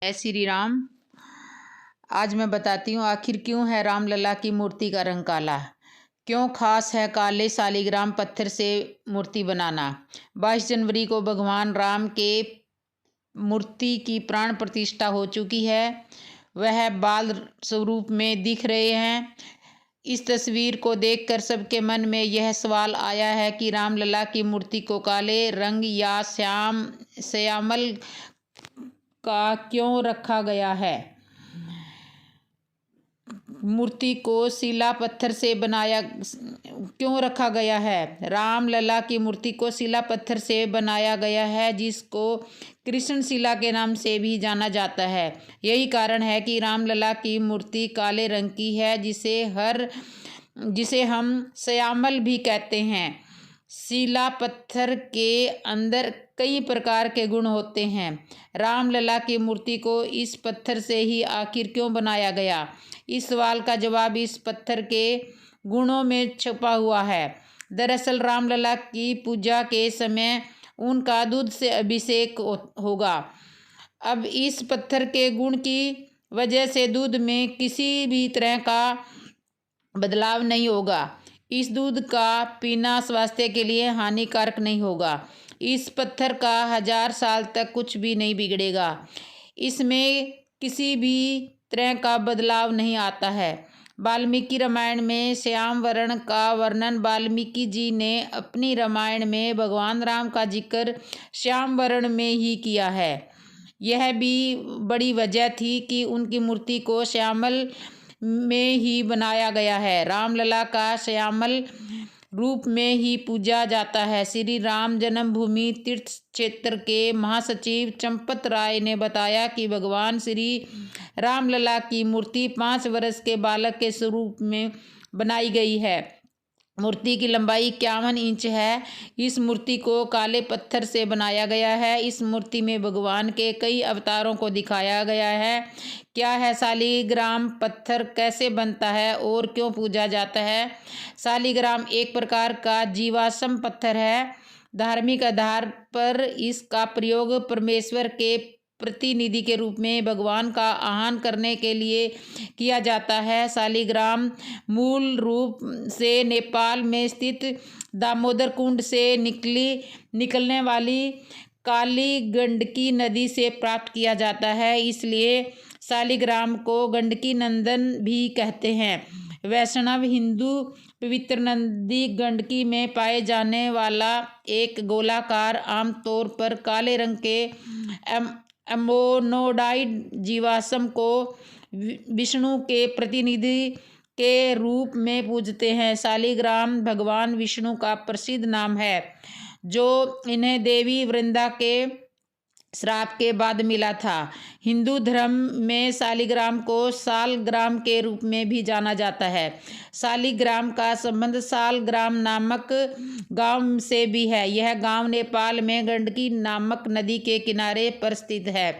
जय श्री राम। आज मैं बताती हूँ आखिर क्यों है रामलला की मूर्ति का रंग काला। क्यों खास है काले शालिग्राम पत्थर से मूर्ति बनाना। 22 जनवरी को भगवान राम के मूर्ति की प्राण प्रतिष्ठा हो चुकी है। वह बाल स्वरूप में दिख रहे हैं। इस तस्वीर को देखकर सबके मन में यह सवाल आया है कि रामलला की मूर्ति को काले रंग या श्यामल का क्यों रखा गया है। मूर्ति को शिला पत्थर से बनाया क्यों रखा गया है। रामलला की मूर्ति को शिला पत्थर से बनाया गया है, जिसको कृष्ण शिला के नाम से भी जाना जाता है। यही कारण है कि रामलला की मूर्ति काले रंग की है, जिसे हम श्यामल भी कहते हैं। शिला पत्थर के अंदर कई प्रकार के गुण होते हैं। रामलला की मूर्ति को इस पत्थर से ही आखिर क्यों बनाया गया, इस सवाल का जवाब इस पत्थर के गुणों में छुपा हुआ है। दरअसल रामलला की पूजा के समय उनका दूध से अभिषेक होगा। अब इस पत्थर के गुण की वजह से दूध में किसी भी तरह का बदलाव नहीं होगा। इस दूध का पीना स्वास्थ्य के लिए हानिकारक नहीं होगा। इस पत्थर का 1000 साल तक कुछ भी नहीं बिगड़ेगा। इसमें किसी भी तरह का बदलाव नहीं आता है। वाल्मीकि रामायण में श्याम वर्ण का वर्णन वाल्मीकि जी ने अपनी रामायण में भगवान राम का जिक्र श्याम वर्ण में ही किया है। यह भी बड़ी वजह थी कि उनकी मूर्ति को श्यामल में ही बनाया गया है। रामलला का श्यामल रूप में ही पूजा जाता है। श्री राम जन्मभूमि तीर्थ क्षेत्र के महासचिव चंपत राय ने बताया कि भगवान श्री रामलला की मूर्ति 5 वर्ष के बालक के स्वरूप में बनाई गई है। मूर्ति की लंबाई 51 इंच है। इस मूर्ति को काले पत्थर से बनाया गया है। इस मूर्ति में भगवान के कई अवतारों को दिखाया गया है। क्या है शालिग्राम पत्थर, कैसे बनता है और क्यों पूजा जाता है। शालिग्राम एक प्रकार का जीवाश्म पत्थर है। धार्मिक आधार पर इसका प्रयोग परमेश्वर के प्रतिनिधि के रूप में भगवान का आह्वान करने के लिए किया जाता है। शालिग्राम मूल रूप से नेपाल में स्थित दामोदर कुंड से निकलने वाली काली गंडकी नदी से प्राप्त किया जाता है, इसलिए शालिग्राम को गंडकी नंदन भी कहते हैं। वैष्णव हिंदू पवित्र नदी गंडकी में पाए जाने वाला एक गोलाकार, आमतौर पर काले रंग के एमोनोडाइड जीवाश्म को विष्णु के प्रतिनिधि के रूप में पूजते हैं। शालिग्राम भगवान विष्णु का प्रसिद्ध नाम है, जो इन्हें देवी वृंदा के श्राप के बाद मिला था। हिंदू धर्म में शालिग्राम को सालग्राम के रूप में भी जाना जाता है। शालिग्राम का संबंध सालग्राम नामक गांव से भी है। यह गांव नेपाल में गंडकी नामक नदी के किनारे पर स्थित है।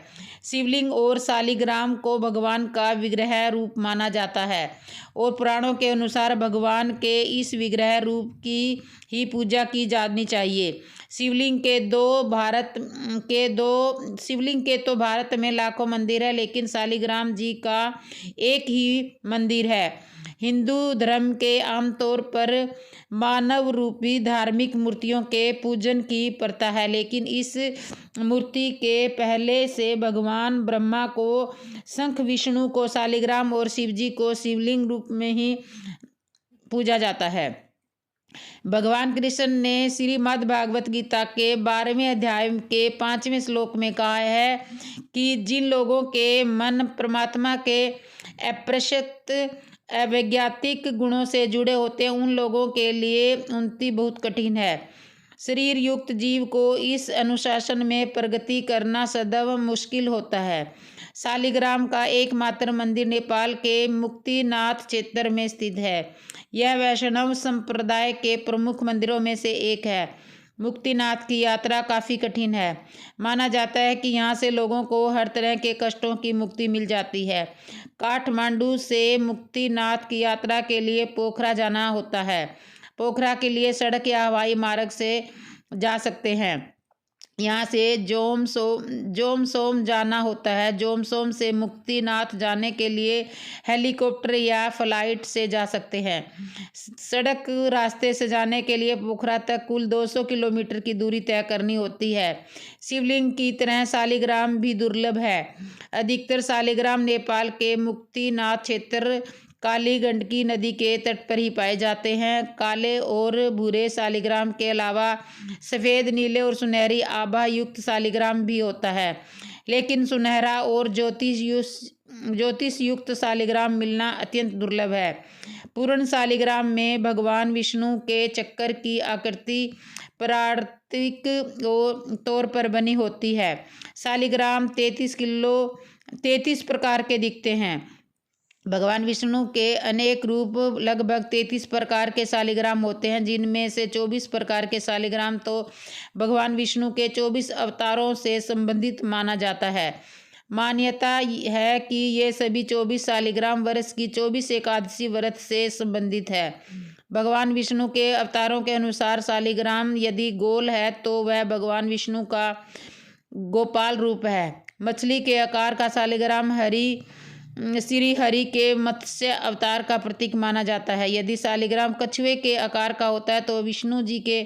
शिवलिंग और शालिग्राम को भगवान का विग्रह रूप माना जाता है और पुराणों के अनुसार भगवान के इस विग्रह रूप की ही पूजा की जानी चाहिए। शिवलिंग के तो भारत में लाखों मंदिर है, लेकिन शालिग्राम जी का एक ही मंदिर है। हिंदू धर्म के आमतौर पर मानव रूपी धार्मिक मूर्तियों के पूजन की प्रथा है, लेकिन इस मूर्ति के पहले से भगवान ब्रह्मा को शंख, विष्णु को शालिग्राम और शिव जी को शिवलिंग रूप में ही पूजा जाता है। भगवान कृष्ण ने श्रीमद् भागवत गीता के 12वें अध्याय के 5वें श्लोक में कहा है कि जिन लोगों के मन परमात्मा के अप्रशस्त अवैज्ञातिक गुणों से जुड़े होते हैं, उन लोगों के लिए उन्नति बहुत कठिन है। शरीर युक्त जीव को इस अनुशासन में प्रगति करना सदैव मुश्किल होता है। शालिग्राम का एकमात्र मंदिर नेपाल के मुक्तिनाथ क्षेत्र में स्थित है। यह वैष्णव संप्रदाय के प्रमुख मंदिरों में से एक है। मुक्तिनाथ की यात्रा काफ़ी कठिन है। माना जाता है कि यहाँ से लोगों को हर तरह के कष्टों की मुक्ति मिल जाती है। काठमांडू से मुक्तिनाथ की यात्रा के लिए पोखरा जाना होता है। पोखरा के लिए सड़क या हवाई मार्ग से जा सकते हैं। यहाँ से जोम सोम जाना होता है। जोम सोम से मुक्तिनाथ जाने के लिए हेलीकॉप्टर या फ्लाइट से जा सकते हैं। सड़क रास्ते से जाने के लिए पोखरा तक कुल 200 किलोमीटर की दूरी तय करनी होती है। शिवलिंग की तरह शालिग्राम भी दुर्लभ है। अधिकतर शालिग्राम नेपाल के मुक्तिनाथ क्षेत्र काली गंडकी नदी के तट पर ही पाए जाते हैं। काले और भूरे शालिग्राम के अलावा सफ़ेद, नीले और सुनहरी आभा युक्त शालिग्राम भी होता है, लेकिन सुनहरा और ज्योतिष युक्त शालिग्राम मिलना अत्यंत दुर्लभ है। पूर्ण शालिग्राम में भगवान विष्णु के चक्कर की आकृति प्राकृतिक तौर पर बनी होती है। शालिग्राम 33 प्रकार के दिखते हैं। भगवान विष्णु के अनेक रूप लगभग 33 प्रकार के शालिग्राम होते हैं, जिनमें से 24 प्रकार के शालिग्राम तो भगवान विष्णु के 24 अवतारों से संबंधित माना जाता है। मान्यता है कि ये सभी 24 शालिग्राम वर्ष की 24 एकादशी व्रत से संबंधित है। भगवान विष्णु के अवतारों के अनुसार शालिग्राम यदि गोल है तो वह भगवान विष्णु का गोपाल रूप है। मछली के आकार का शालिग्राम श्री हरि के मत्स्य अवतार का प्रतीक माना जाता है। यदि शालिग्राम कछुए के आकार का होता है तो विष्णु जी के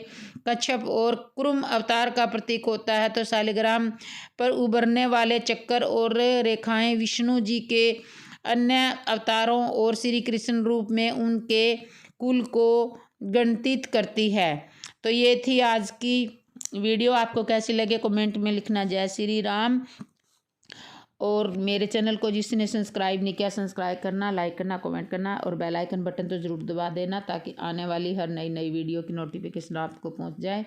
कच्छप और कुर्म अवतार का प्रतीक होता है। तो शालिग्राम पर उभरने वाले चक्कर और रेखाएं विष्णु जी के अन्य अवतारों और श्री कृष्ण रूप में उनके कुल को गणित करती है। तो ये थी आज की वीडियो। आपको कैसी लगे कमेंट में लिखना। जय श्री राम। और मेरे चैनल को जिसने सब्सक्राइब नहीं किया, सब्सक्राइब करना, लाइक करना, कमेंट करना और बेल आइकन बटन तो ज़रूर दबा देना, ताकि आने वाली हर नई वीडियो की नोटिफिकेशन आपको पहुंच जाए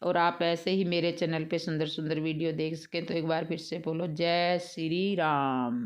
और आप ऐसे ही मेरे चैनल पे सुंदर सुंदर वीडियो देख सकें। तो एक बार फिर से बोलो जय श्री राम।